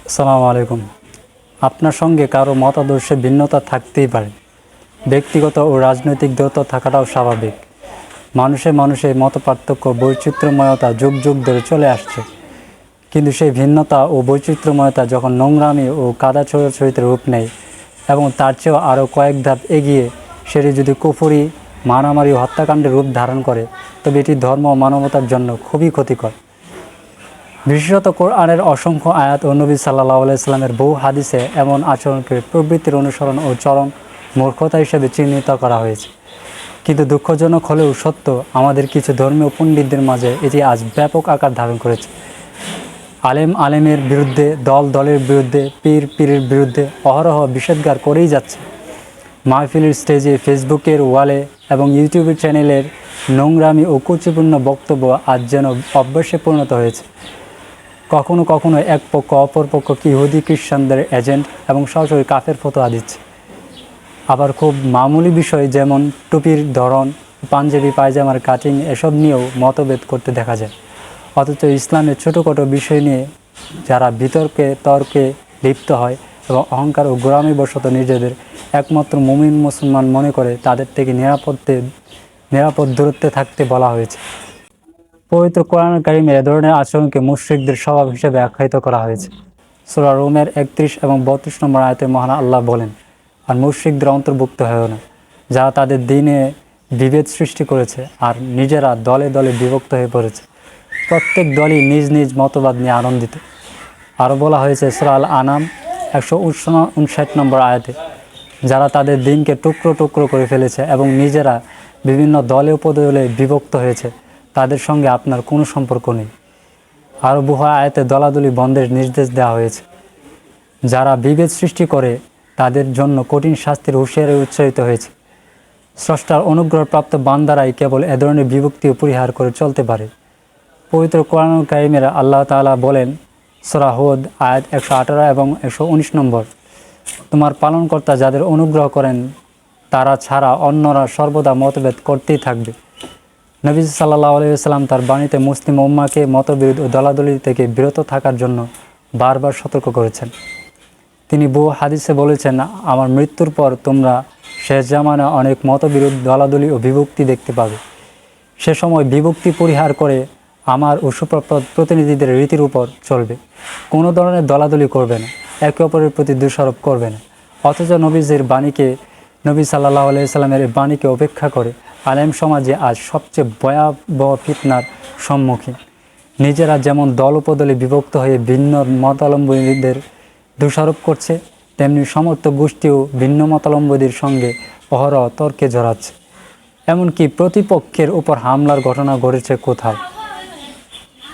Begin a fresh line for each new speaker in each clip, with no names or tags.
আসসালামু আলাইকুম। আপনার সঙ্গে কারো মতাদর্শে ভিন্নতা থাকতেই পারে, ব্যক্তিগত ও রাজনৈতিক দ্বৈত থাকাটাও স্বাভাবিক। মানুষে মানুষে মতপার্থক্য, বৈচিত্র্যময়তা যুগ যুগ ধরে চলে আসছে। কিন্তু সেই ভিন্নতা ও বৈচিত্র্যময়তা যখন নোংরামি ও কাদা ছোড়াছড়িতে রূপ নেয় এবং তার চেয়েও আরও কয়েক ধাপ এগিয়ে সেটি যদি কুফরি, মারামারি ও হত্যাকাণ্ডের রূপ ধারণ করে, তবে এটি ধর্ম ও মানবতার জন্য খুবই ক্ষতিকর। বিশেষত কোরআনের অসংখ্য আয়াত ও নবী সাল্লাল্লাহু আলাইহি সাল্লামের বহু হাদিসে এমন আচরণকে প্রবৃত্তির অনুসরণ ও চরম মূর্খতা হিসেবে চিহ্নিত করা হয়েছে। কিন্তু দুঃখজনক হলেও সত্য, আমাদের কিছু ধর্মীয় পণ্ডিতদের মাঝে এটি আজ ব্যাপক আকার ধারণ করেছে। আলেম আলেমের বিরুদ্ধে, দল দলের বিরুদ্ধে, পীর পীরের বিরুদ্ধে অহরহ বিষেধগার করেই যাচ্ছে। মাহফিলের স্টেজে, ফেসবুকের ওয়ালে এবং ইউটিউবের চ্যানেলের নোংরামি ও কুচিপূর্ণ বক্তব্য আজ যেন অভ্যাসে পরিণত হয়েছে। কখনো কখনো এক পক্ষ অপর পক্ষকে ইহুদি খ্রিস্টানদের এজেন্ট এবং সরাসরি কাফের ফতোয়া দিচ্ছে। আবার খুব মামুলি বিষয় যেমন টুপির ধরন, পাঞ্জাবি পায়জামার কাটিং এসব নিয়েও মতভেদ করতে দেখা যায়। অথচ ইসলামের ছোটোখাটো বিষয় নিয়ে যারা বিতর্কে তর্কে লিপ্ত হয় এবং অহংকার ও গোঁড়ামিবশত নিজেদের একমাত্র মুমিন মুসলমান মনে করে, তাদের থেকে নিরাপদ দূরত্বে থাকতে বলা হয়েছে। পবিত্র কোরআন কারিমে এ ধরনের আচরণকে মুশরিকদের স্বভাব হিসেবে আখ্যায়িত করা হয়েছে। সূরা রুমের 31 এবং 32 নম্বর আয়াতে মহান আল্লাহ বলেন, আর মুশরিকদের অন্তর্ভুক্ত হয়েও না, যারা তাদের দ্বীনে বিভেদ সৃষ্টি করেছে আর নিজেরা দলে দলে বিভক্ত হয়ে পড়েছে। প্রত্যেক দলই নিজ নিজ মতবাদ নিয়ে আনন্দিত। আরও বলা হয়েছে সূরা আল আনাম 159 নম্বর আয়াতে, যারা তাদের দ্বীনকে টুকরো টুকরো করে ফেলেছে এবং নিজেরা বিভিন্ন দলে উপদলে বিভক্ত হয়েছে, তাদের সঙ্গে আপনার কোনো সম্পর্ক নেই। আরও বহু আয়াতে দলাদলি বন্ধের নির্দেশ দেওয়া হয়েছে। যারা বিভেদ সৃষ্টি করে তাদের জন্য কঠিন শাস্তির হুঁশিয়ারি উচ্চারিত হয়েছে। স্রষ্টার অনুগ্রহপ্রাপ্ত বান্দারাই কেবল এ ধরনের বিভক্তি পরিহার করে চলতে পারে। পবিত্র কোরআন কারিমের আল্লাহ তাআলা বলেন, সূরা হুদ আয়াত 118 এবং 119 নম্বর, তোমার পালনকর্তা যাদের অনুগ্রহ করেন তারা ছাড়া অন্যরা সর্বদা মতভেদ করতেই থাকবে। নবী সাল্লাল্লাহু আলাইহি ওয়াসাল্লাম তার বাণীতে মুসলিম উম্মাহকে মতবিরোধ ও দলাদলি থেকে বিরত থাকার জন্য বারবার সতর্ক করেছেন। তিনি বহু হাদিসে বলেছেন, আমার মৃত্যুর পর তোমরা শেষ জামানা অনেক মতবিরোধ, দলাদলি ও বিভক্তি দেখতে পাবে। সে সময় বিভক্তি পরিহার করে আমার ও সুপ্রপদ প্রতিনিধিদের রীতির উপর চলবে। কোনো ধরনের দলাদলি করবে না, একে অপরের প্রতি দোষারোপ করবে না। অথচ নবী সাল্লাল্লাহু আলাইহি সাল্লামের বাণীকে উপেক্ষা করে আলেম সমাজে আজ সবচেয়ে ভয়াবহ ফিতনার সম্মুখীন। নিজেরা যেমন দল উপদলে বিভক্ত হয়ে ভিন্ন মতাবলম্বীদের দোষারোপ করছে, তেমনি সমর্থক গোষ্ঠীও ভিন্ন মতাবলম্বীদের সঙ্গে অহরহ তর্কে জড়াচ্ছে। এমনকি প্রতিপক্ষের উপর হামলার ঘটনা ঘটেছে কোথাও।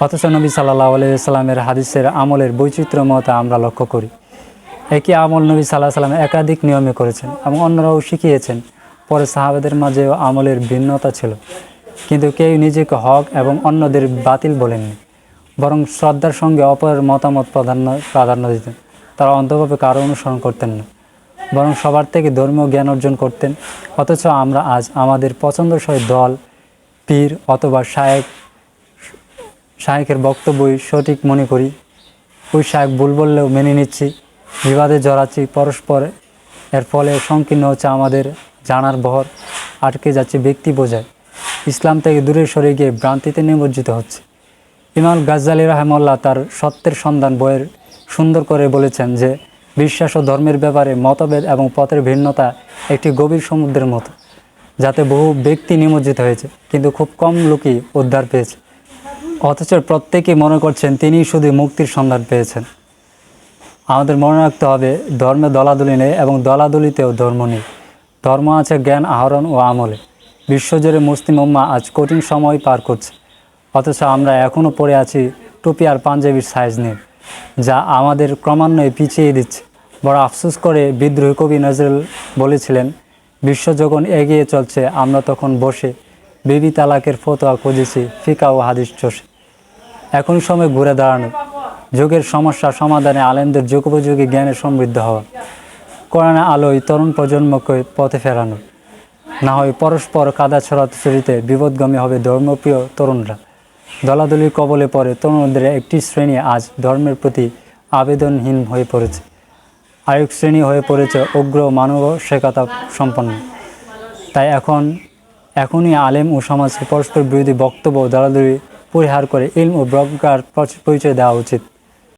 অথচ নবী সাল্লাল্লাহু আলাইহি সাল্লামের হাদিসের আমলের বৈচিত্র্যময়তা আমরা লক্ষ্য করি। একই আমল নবী সাল্লাল্লাহু আলাইহি সাল্লাম একাধিক নিয়মে করেছেন এবং অন্যরাও শিখিয়েছেন। পরে সাহাবাদের মাঝেও আমলের ভিন্নতা ছিল, কিন্তু কেউ নিজেকে হক এবং অন্যদের বাতিল বলেননি, বরং শ্রদ্ধার সঙ্গে অপরের মতামত প্রাধান্য দিতেন। তারা অন্ধভাবে কারো অনুসরণ করতেন না, বরং সবার থেকে ধর্মীয় জ্ঞান অর্জন করতেন। অথচ আমরা আজ আমাদের পছন্দসই দল, পীর অথবা শায়েখের বক্তব্যই সঠিক মনে করি। ওই শায়েখ ভুল বললেও মেনে নিচ্ছি, বিবাদে জড়াচ্ছি পরস্পর। এর ফলে সংকীর্ণ হচ্ছে আমাদের জানার বহর, আটকে যাচ্ছে ব্যক্তি বোঝায়, ইসলাম থেকে দূরে সরে গিয়ে ভ্রান্তিতে নিমজ্জিত হচ্ছে। ইমাম গাজ্জালী রাহিমাহুল্লাহ তার সত্যের সন্ধান বইয়ের সুন্দর করে বলেছেন যে, বিশ্বাস ও ধর্মের ব্যাপারে মতভেদ এবং পথের ভিন্নতা একটি গভীর সমুদ্রের মতো, যাতে বহু ব্যক্তি নিমজ্জিত হয়েছে কিন্তু খুব কম লোকই উদ্ধার পেয়েছে। অথচ প্রত্যেকেই মনে করছেন তিনিই শুধু মুক্তির সন্ধান পেয়েছেন। আমাদের মনে রাখতে হবে, ধর্মে দলাদলি নেই এবং দলাদলিতেও ধর্ম নেই। ধর্ম আছে জ্ঞান আহরণ ও আমলে। বিশ্বজুড়ে মুসলিম উম্মাহ আজ কঠিন সময় পার করছে, অথচ আমরা এখনও পড়ে আছি টুপি আর পাঞ্জাবির সাইজ নিয়ে, যা আমাদের ক্রমান্বয়ে পিছিয়ে দিচ্ছে। বড় আফসোস করে বিদ্রোহী কবি নজরুল বলেছিলেন, বিশ্ব যখন এগিয়ে চলছে, আমরা তখন বসে বিবি তালাকের ফতোয়া খুঁজেছি ফিকা ও হাদিস চষে। এখনই সময় ঘুরে দাঁড়ানো, যুগের সমস্যা সমাধানে আলেমদের যুগোপযোগী জ্ঞানে সমৃদ্ধ হওয়া, কোরআনের আলোয় তরুণ প্রজন্মকে পথে ফেরানো। না হয় পরস্পর কাদা ছড়াছড়িতে বিপদগামী হবে ধর্মপ্রিয় তরুণরা। দলাদলির কবলে পড়ে তরুণদের একটি শ্রেণী আজ ধর্মের প্রতি আবেদনহীন হয়ে পড়েছে। আরেক শ্রেণী হয়ে পড়েছে উগ্র মানসিকতা সম্পন্ন। তাই এখনই আলেম ও সমাজকে পরস্পর বিরোধী বক্তব্য ও দলাদলি পরিহার করে ইলম ও প্রজ্ঞার পরিচয় দেওয়া উচিত।